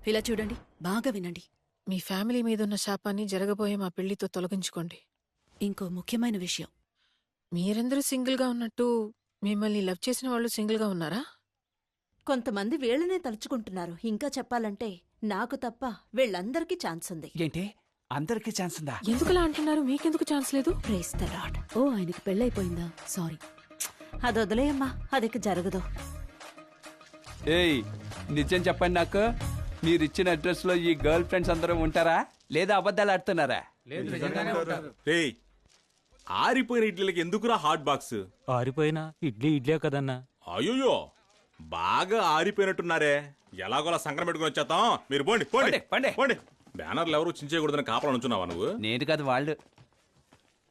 ఇలా చూడండి, బాగా వినండి. మీ ఫ్యామిలీ మీదున్న శాపాన్ని జరగబోయే మా పెళ్లితో తొలగించుకోండి. ఇంకో ముఖ్యమైన విషయం. మీరందరూ సింగిల్గా ఉన్నట్టు మిమ్మల్ని లవ్ చేసిన వాళ్ళు సింగిల్గా ఉన్నారా? కొంతమంది వీళ్ళనే తలుచుకుంటున్నారు. ఇంకా చెప్పాలంటే నాకు తప్ప వీళ్ళందరికీ ఛాన్స్ ఉంది. ఏంటి అందరికీ ఛాన్స్ ఉందా? ఎందుకలా అంటున్నారు? మీకెందుకు ఛాన్స్ లేదు? Praise the lord. ఓ, ఆయనకి పెళ్ళైపోయిందా? సారీ. అది వదిలేయమ్మా, అదికి జరగదు. ఏయ్ నిజం చెప్పండి నాకు, మీరిచ్చిన అడ్రస్ లో ఈ గర్ల్ ఫ్రెండ్స్ అందరూ ఉంటారా లేదా అబద్ధాలు ఆడుతున్నారా? రేయ్, ఆరిపోయిన ఇడ్లీలకి ఎందుకురా హాట్ బాక్స్? ఆరిపోయినా ఇడ్లీ కదన్నా. అయ్యో, బాగా ఆరిపోయినట్టున్నారే. ఎలాగోలా సంక్రమం పెట్టుకుని వచ్చేద్దాం. మీరు పోండి పోండి పండి. పోండి. బ్యానర్లు ఎవరు చించేయకూడదని కాపలా ఉంచున్నావా నువ్వు? నేను కాదు వాళ్ళు.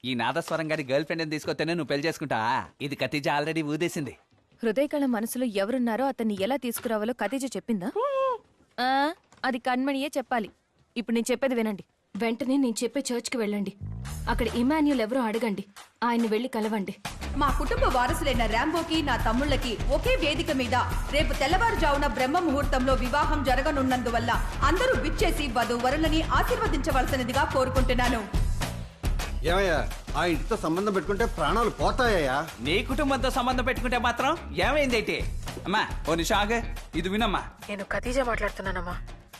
ఈ నాదస్వరం గారి గర్ల్ ఫ్రెండ్ తీసుకొస్తేనే నువ్వు పెళ్లి చేసుకుంటా. ఇది ఖతీజా ఆల్రెడీ ఊదేసింది. హృదయకళ మనసులో ఎవరున్నారో అతన్ని ఎలా తీసుకురావాలో ఖతీజ చెప్పిందా? అది కణ్మణియే చెప్పాలి. ఇప్పుడు నేను చెప్పేది వినండి. వెంటనే నేను చెప్పే చర్చ్కి వెళ్ళండి. అక్కడ ఇమాన్యుల్ ఎవరో అడగండి. ఆయన్ని వెళ్లి కలవండి. మా కుటుంబ వారసులైన ర్యాంబోకి, నా తమ్ముళ్ళకి ఒకే వేదిక మీద రేపు తెల్లవారుజామున బ్రహ్మ ముహూర్తంలో వివాహం జరగనున్నందువల్ల అందరూ విచ్చేసి వధూవరులని ఆశీర్వదించవలసినదిగా కోరుకుంటున్నాను. ఏమయ్యా, ఆ ఇంటితో సంబంధం పెట్టుకుంటే ప్రాణాలు పోతాయా? నీ కుటుంబంతో సంబంధం పెట్టుకుంటే మాత్రం ఏమైందేంటి? అమ్మా ఓ నిమిషం ఆగు, ఇది వినమ్మా. నేను ఖతీజా మాట్లాడుతున్నానమ్మా.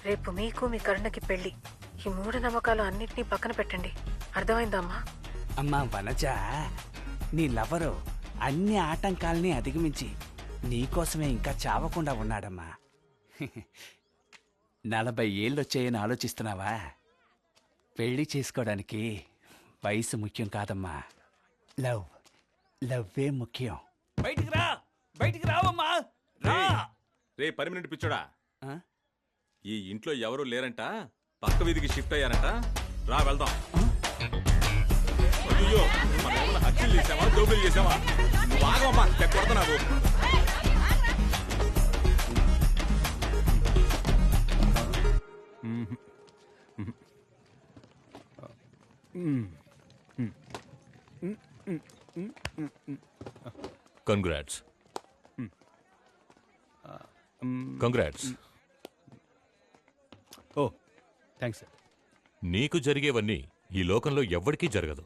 రేపు మీకు మీ కరుణకి పెళ్లి. ఈ మూఢనమ్మకాలు అన్నింటినీ పక్కన పెట్టండి. అర్థమైందా అమ్మా? అమ్మా వనజ, నీ లవరు అన్ని ఆటంకాల్ని అధిగమించి నీకోసమే ఇంకా చావకుండా ఉన్నాడమ్మా. 40 ఏళ్ళొచ్చాయని ఆలోచిస్తున్నావా? పెళ్లి చేసుకోవడానికి వయసు ముఖ్యం కాదమ్మా, లవ్వే ముఖ్యం. బయటికి రావమ్మా. రే పర్మినెంట్ పిచ్చోడా, ఆ? ఈ ఇంట్లో ఎవరు లేరంట, పక్క వీధికి షిఫ్ట్ అయ్యారంట. రా వెళ్దాం. అయ్యో, మనం ఏమన్నా హత్యలు చేసావా, దోపిడీలు చేసావా? నువ్వు ఆగమ్మా, కొడతావు. కంగ్రాట్స్. కంగ్రాట్స్. ఓ థ్యాంక్స్ సార్. నీకు జరిగేవన్నీ ఈ లోకంలో ఎవ్వడికీ జరగదు.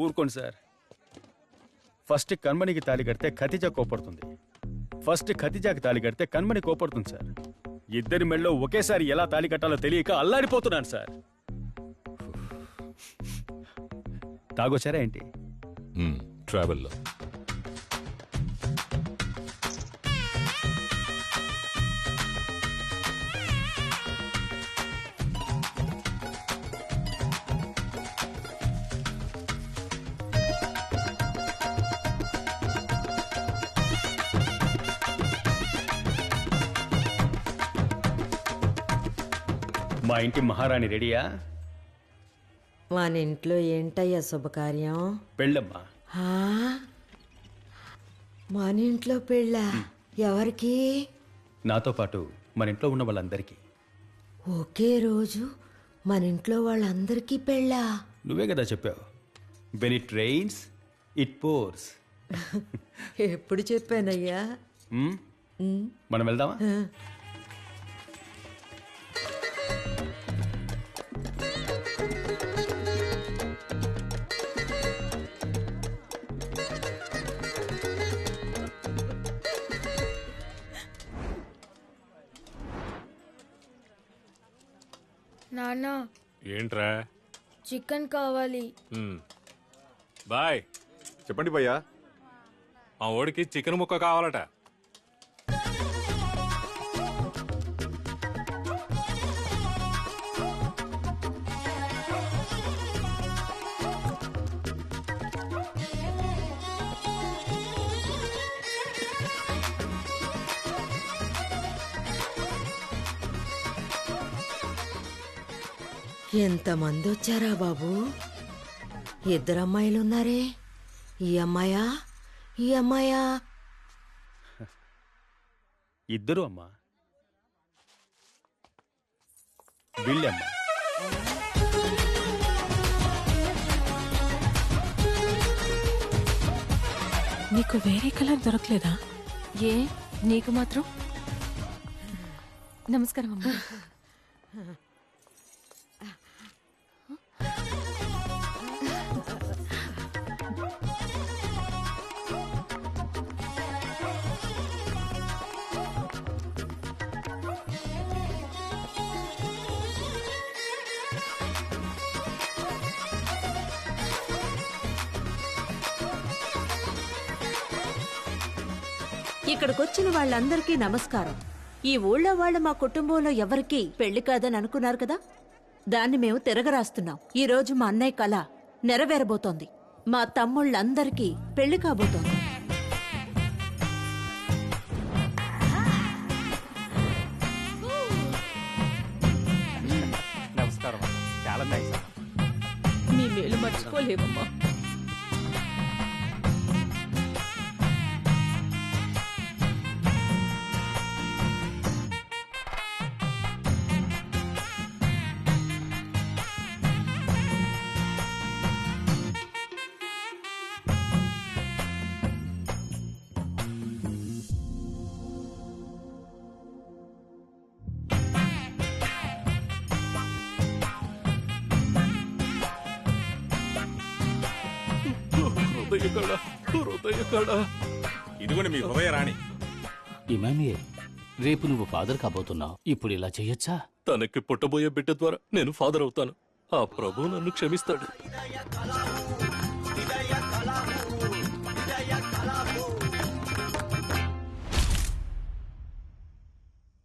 ఊరుకోండి సార్. ఫస్ట్ కణ్మణికి తాళి కడితే ఖతీజా కోపడుతుంది. ఫస్ట్ ఖతీజాకి తాళి కడితే కణ్మణి కోపడుతుంది సార్. ఇద్దరి మెళ్ళో ఒకేసారి ఎలా తాళి కట్టాలో తెలియక అల్లాడిపోతున్నాను సార్. తాగొచ్చారా ఏంటి? ట్రావెల్లో మా ఇంటి మహారాణి రెడీయా? మన ఇంట్లో ఏంటయ్యా శుభకార్యం? పెళ్ళమ్మా. మన ఇంట్లో పెళ్ళా? ఎవరికి? నాతో పాటు మన ఇంట్లో ఉన్న వాళ్ళందరికీ. ఒకే రోజు మన ఇంట్లో వాళ్ళందరికీ పెళ్ళా? నువ్వే కదా చెప్పావు, when it rains it pores. ఎప్పుడు చెప్పానయ్యా? మనం వెళ్దామా? నాన్న, ఏంట్రా? చికెన్ కావాలి. బాయ్. చెప్పండి భయ్యా. మా ఓడికి చికెన్ ముక్క కావాలట. ఎంతమంది వచ్చారా బాబు? ఇద్దరు అమ్మాయిలున్నారే. ఈ అమ్మాయా ఈ అమ్మాయా? ఇద్దరు అమ్మా. వీళ్ళమ్మా. నీకు వేరే కలర్ దొరకలేదా? ఏ నీకు మాత్రం? నమస్కారం అమ్మా. ఇక్కడికొచ్చిన వాళ్ళందరికీ నమస్కారం. ఈ ఊళ్ళో వాళ్ళు మా కుటుంబంలో ఎవరికీ పెళ్లి కాదని అనుకున్నారు కదా, దాన్ని మేము తిరగరాస్తున్నాం. ఈ రోజు మా అన్నయ్య కళ నెరవేరబోతోంది. మా తమ్ముళ్ళందరికీ పెళ్లి కాబోతోంది. నమస్కారం. చాలా థ్యాంక్స్. మీ మేలు మర్చిపోలేవమ్మా. ఇదిగోండి మీ హృదయ రాణి. ఇమానుయేల్, రేపు నువ్వు ఫాదర్ కాబోతున్నావు. ఇప్పుడు ఇలా చెయ్యొచ్చా? తనకి పుట్టబోయే బిడ్డ ద్వారా నేను ఫాదర్ అవుతాను. ఆ ప్రభు నన్ను క్షమిస్తాడు.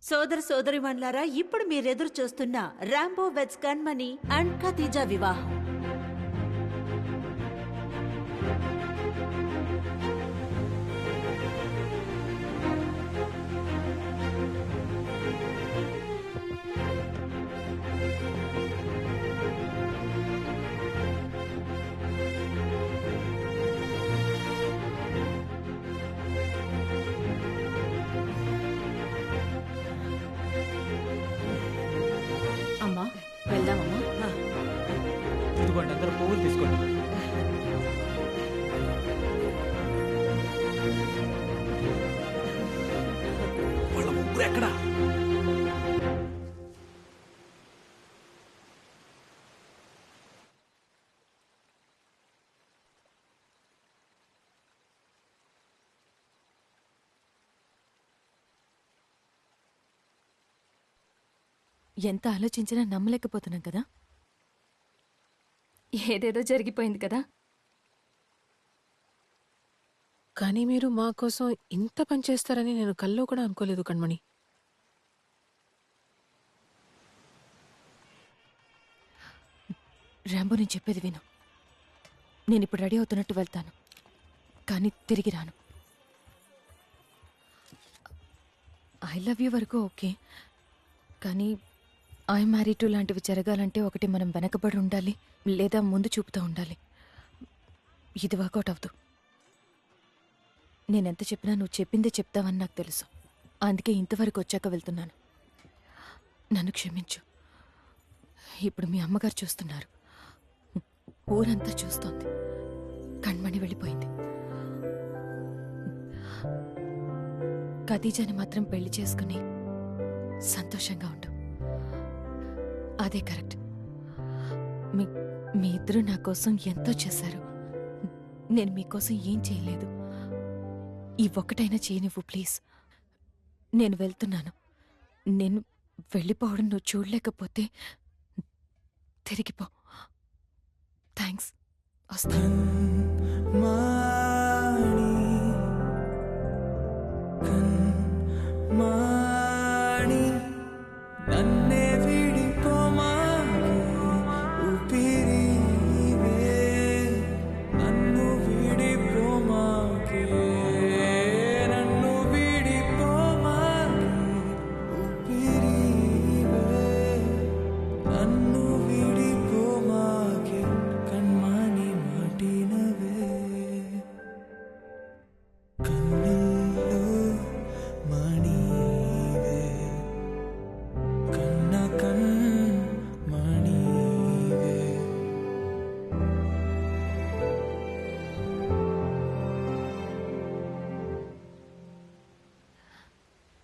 సోదర సోదరిమణులారా, ఇప్పుడు మీరెదురు చూస్తున్న Rambo weds Kanmani and Khadija వివాహం. అమ్మా వెళ్దామమ్మా. ఇదిగోండి, అందరూ పువ్వులు తీసుకోండి. వాళ్ళ ముగ్గురు ఎక్కడా? ఎంత ఆలోచించినా నమ్మలేకపోతున్నాం కదా. ఏదేదో జరిగిపోయింది కదా. కానీ మీరు మా కోసం ఇంత పని చేస్తారని నేను కల్లో కూడా అనుకోలేదు కణ్మణి. రాంబో, నేను చెప్పేది విను. నేను ఇప్పుడు రెడీ అవుతున్నట్టు వెళ్తాను, కానీ తిరిగి రాను. ఐ లవ్ యూ వరకు ఓకే, కానీ ఐ మ్యారీ టు లాంటివి జరగాలంటే ఒకటి మనం వెనకబడి ఉండాలి, లేదా ముందు చూపుతూ ఉండాలి. ఇది వర్కౌట్ అవ్వదు. నేనెంత చెప్పినా నువ్వు చెప్పిందే చెప్తావని నాకు తెలుసు. అందుకే ఇంతవరకు వచ్చాక వెళ్తున్నాను. నన్ను క్షమించు. ఇప్పుడు మీ అమ్మగారు చూస్తున్నారు, ఊరంతా చూస్తోంది. కణ్మణి వెళ్ళిపోయింది. ఖదీజాని మాత్రం పెళ్లి చేసుకుని సంతోషంగా ఉండు. అదే కరెక్ట్. మీ ఇద్దరు నా కోసం ఎంతో చేశారు. నేను మీకోసం ఏం చేయలేదు. ఈ ఒక్కటైనా చేయనివ్వు ప్లీజ్. నేను వెళ్తున్నాను. నేను వెళ్ళిపోవడం నువ్వు చూడలేకపోతే తిరిగిపో. థ్యాంక్స్. వస్తాను.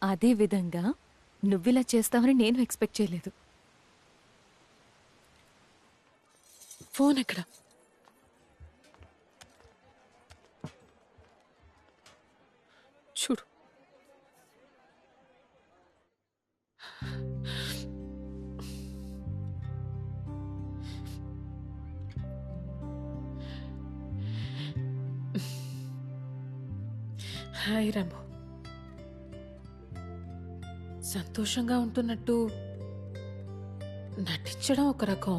అదే విధంగా నువ్విలా చేస్తావని నేను ఎక్స్పెక్ట్ చేయలేదు. ఫోన్ ఎక్కడ? చూడు. Hi Rambo. సంతోషంగా ఉంటున్నట్టు నటించడం ఒక రకం,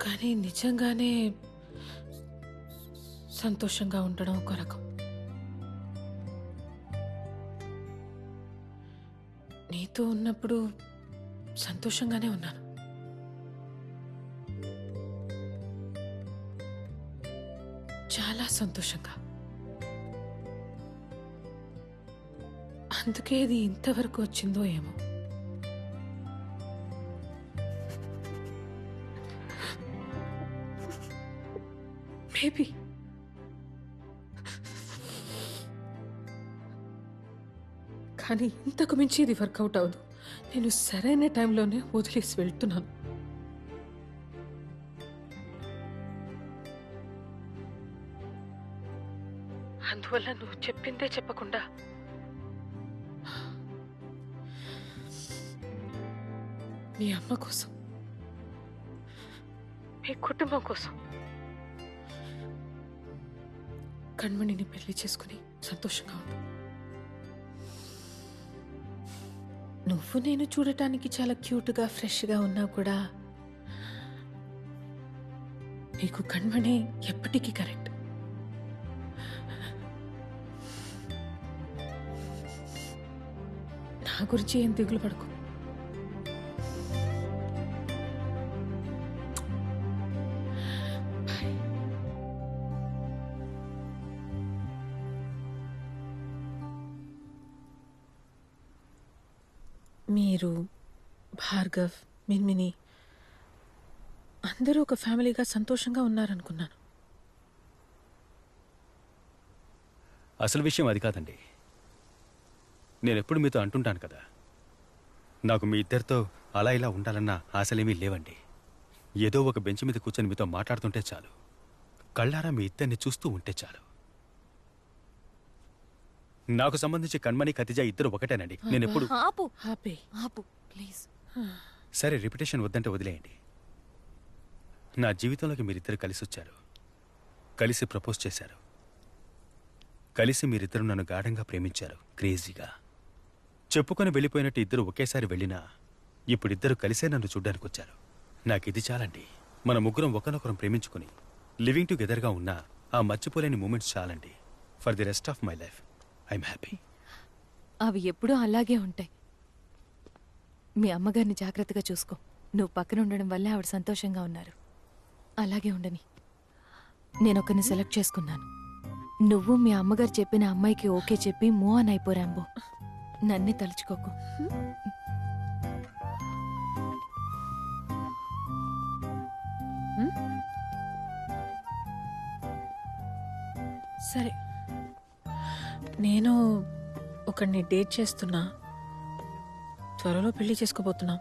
కానీ నిజంగానే సంతోషంగా ఉండడం ఒక రకం. నీతో ఉన్నప్పుడు సంతోషంగానే ఉన్నాను. చాలా సంతోషంగా. అందుకే ఇది ఇంతవరకు వచ్చిందో ఏమో. మేబీ కానీ ఇంతకు మించి ఇది వర్కౌట్ అవ్వదు. నేను సరైన టైంలోనే వదిలేసి వెళ్తున్నాను. అందువల్ల నువ్వు చెప్పిందే చెప్పకుండా మీ అమ్మ కోసం, మీ కుటుంబం కోసం కణ్మణిని పెళ్లి చేసుకుని సంతోషంగా ఉండు. నువ్వు నేను చూడటానికి చాలా క్యూట్గా ఫ్రెష్గా ఉన్నా కూడా నీకు కణ్మణి ఎప్పటికీ కరెక్ట్. నా గురించి ఏం దిగులు పడకు. మీరు, భార్గవ్, మిన్మిని అందరూ ఒక ఫ్యామిలీగా సంతోషంగా ఉన్నారనుకున్నాను. అసలు విషయం అది కాదండి. నేనెప్పుడు మీతో అంటుంటాను కదా, నాకు మీ ఇద్దరితో అలా ఇలా ఉండాలన్న ఆశలేమీ లేవండి. ఏదో ఒక బెంచ్ మీద కూర్చొని మీతో మాట్లాడుతుంటే చాలు, కళ్ళారా మీ ఇద్దరిని చూస్తూ ఉంటే చాలు. నాకు సంబంధించి కణ్మణి, ఖతిజా ఇద్దరు ఒకటేనండి. నేనెప్పుడు ఆపు ఆపే ఆపు ప్లీజ్. సరే, రిపిటేషన్ వద్దంటే వదిలేయండి. నా జీవితంలోకి మీరిద్దరు కలిసి వచ్చారు, కలిసి ప్రపోజ్ చేశారు, కలిసి మీరిద్దరు నన్ను గాఢంగా ప్రేమించారు, క్రేజీగా. చెప్పుకొని వెళ్ళిపోయినట్టు ఇద్దరు ఒకేసారి వెళ్ళినా ఇప్పుడిద్దరు కలిసే నన్ను చూడ్డానికి వచ్చారు. నాకు ఇది చాలండి. మన ముగ్గురం ఒకరినొకరం ప్రేమించుకుని లివింగ్ టుగెదర్గా ఉన్నా ఆ మర్చిపోలేని మూమెంట్స్ చాలండి. For the rest of my life I'm happy. అవి ఎప్పుడూ అలాగే ఉంటాయి. మీ అమ్మగారిని జాగ్రత్తగా చూసుకో. నువ్వు పక్కన ఉండడం వల్లే ఆవిడ సంతోషంగా ఉన్నారు. అలాగే ఉండని. నేను ఒకరిని సెలెక్ట్ చేసుకున్నాను. నువ్వు మీ అమ్మగారు చెప్పిన అమ్మాయికి ఓకే చెప్పి మూవ్ ఆన్ అయిపో రాంబో. నన్నే తలుచుకోకు. సరే, నేను ఒకడిని డేట్ చేస్తున్నా. త్వరలో పెళ్లి చేసుకోబోతున్నా.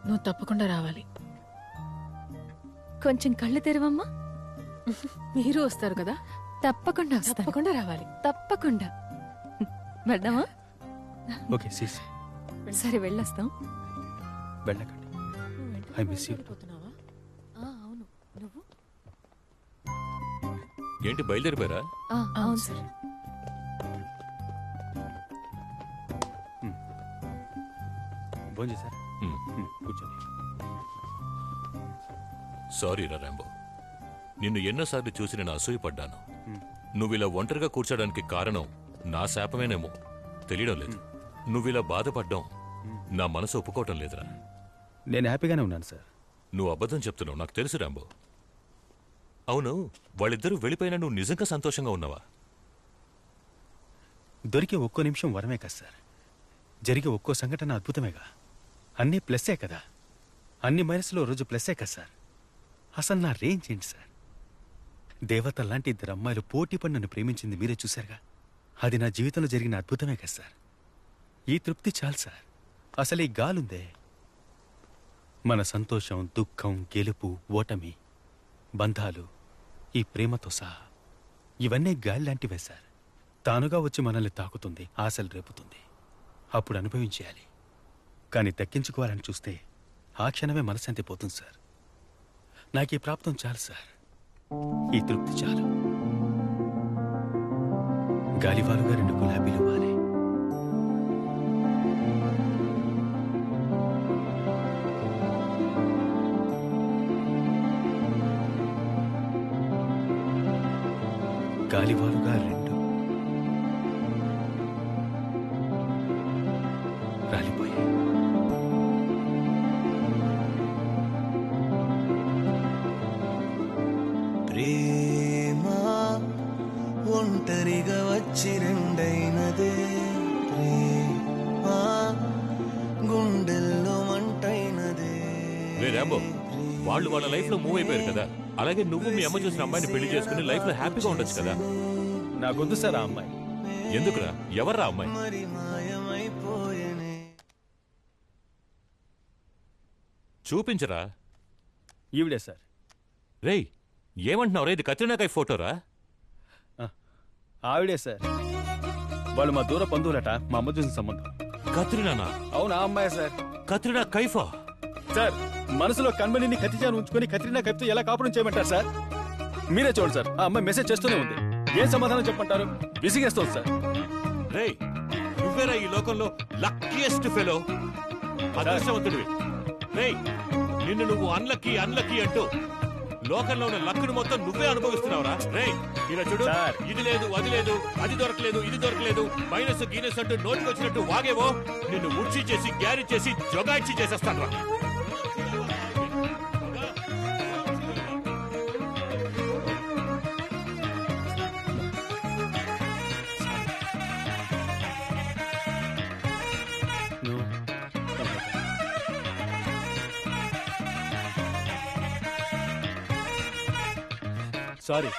నువ్వు తప్పకుండా రావాలి. కొంచెం కళ్ళు తెరవమ్మా. మీరు వస్తారు కదా? తప్పకుండా వస్తాను. తప్పకుండా రావాలి. తప్పకుండా. వెళ్దామా? ఓకే సీస్. సరే వెళ్ళొస్తాం. వెళ్ళకండి. I miss you. అవును. నువ్వు? ఏంటి బయలుదేరిపోయారా? అవును సార్. భోంజే సార్. కూర్చోండి. సారీ రా రాంబో, నిన్ను ఎన్నోసార్లు చూసి నేను అసూయపడ్డాను. నువ్విలా ఒంటరిగా కూర్చోడానికి కారణం నా శాపమేనేమో తెలియడం లేదు. నువ్విలా బాధపడ్డం నా మనసు ఒప్పుకోవటం లేదురా. నేను హ్యాపీగానే ఉన్నాను సార్. నువ్వు అబద్ధం చెప్తున్నావు, నాకు తెలుసు రాంబో. అవును, వాళ్ళిద్దరూ వెళ్ళిపోయినా నువ్వు నిజంగా సంతోషంగా ఉన్నావా? దొరికే ఒక్కో నిమిషం వరమే కదా సార్. జరిగే ఒక్కో సంఘటన అద్భుతమేగా. అన్నీ ప్లస్సే కదా. అన్ని మైనస్లో రోజు ప్లస్సే కదా సార్. అసలు నా రేంజ్ ఏంటి సార్? దేవత లాంటి ఇద్దరు అమ్మాయిలు పోటీ పడి నన్ను ప్రేమించింది మీరే చూశారుగా. అది నా జీవితంలో జరిగిన అద్భుతమే కదా సార్. ఈ తృప్తి చాలు సార్. అసలు ఈ గాలుందే, మన సంతోషం, దుఃఖం, గెలుపు, ఓటమి, బంధాలు, ఈ ప్రేమతో సహా ఇవన్నీ గాలి లాంటివే సార్. తానుగా వచ్చి మనల్ని తాకుతుంది, ఆశలు రేపుతుంది. అప్పుడు అనుభవించేయాలి. కానీ దక్కించుకోవాలని చూస్తే ఆ క్షణమే మనశాంతి పోతుంది సార్. నాకు ఈ ప్రాప్తం చాలు సార్. ఈ తృప్తి చాలు. గాలివాలుగా 2 గులాబీలు వాలే. గాలివాలుగా 2 రాలిపోయాయి. ప్రేమా ఒంటరిగా వచ్చి రెండైనదే, ప్రేమా గుండెల్లో మంటైనదే. రే రాంబో, వాళ్ళు వాళ్ళ లైఫ్ లో మూవ్ అయిపోయారు కదా, అలాగే నువ్వు మీ అమ్మ చూసిన అమ్మాయిని పెళ్లి చేసుకుని లైఫ్ లో హ్యాపీగా ఉండొచ్చు కదా. నాకొద్దు సార్ ఆ అమ్మాయి. ఎందుకురా? ఎవర్రా అమ్మాయి? మరి మాయమైపోయేనే. చూపించరా. ఈవిడే సార్. రేయ్, ఏమంటున్నావు రే? ఇది కత్రినా కైఫ్ ఫోటోరా? ఆవిడే సార్. వాళ్ళు మా దూర బంధువులట, మా అమ్మ చూసిన సంబంధం. కత్రినానా? అవునా అమ్మాయి సార్. కత్రినా కైఫా? సార్, మనసులో కన్మణిని కతిజాను ఉంచుకొని కత్రినా కైఫ్తో ఎలా కాపురం చేయమంటారు సార్? మీరే చూడండి సార్, ఆ అమ్మాయి మెసేజ్ చేస్తూనే ఉంది. ఏం సమాధానం చెప్పంటారు? విసిగేస్తుంది సార్. రేయ్, నువ్వేరా ఈ లోకంలో లక్కీయెస్ట్ ఫెలో, అదృష్టవంతుడివి. రేయ్, నిన్ను నువ్వు అన్లక్కీ అన్లక్కీ అంటూ లోకంలో ఉన్న లక్కును మొత్తం నువ్వే అనుభవిస్తున్నావురా. రేయ్, ఇలా చూడు, ఇది లేదు, అది లేదు, అది దొరకలేదు, ఇది దొరకలేదు, మైనస్ గీనస్ అంటూ నోటికి వచ్చినట్టు వాగేవో నిన్ను ఉడ్చి చేసి గ్యారీ చేసి జొగాయిచ్చి చేసేస్తాను రా. సారీ.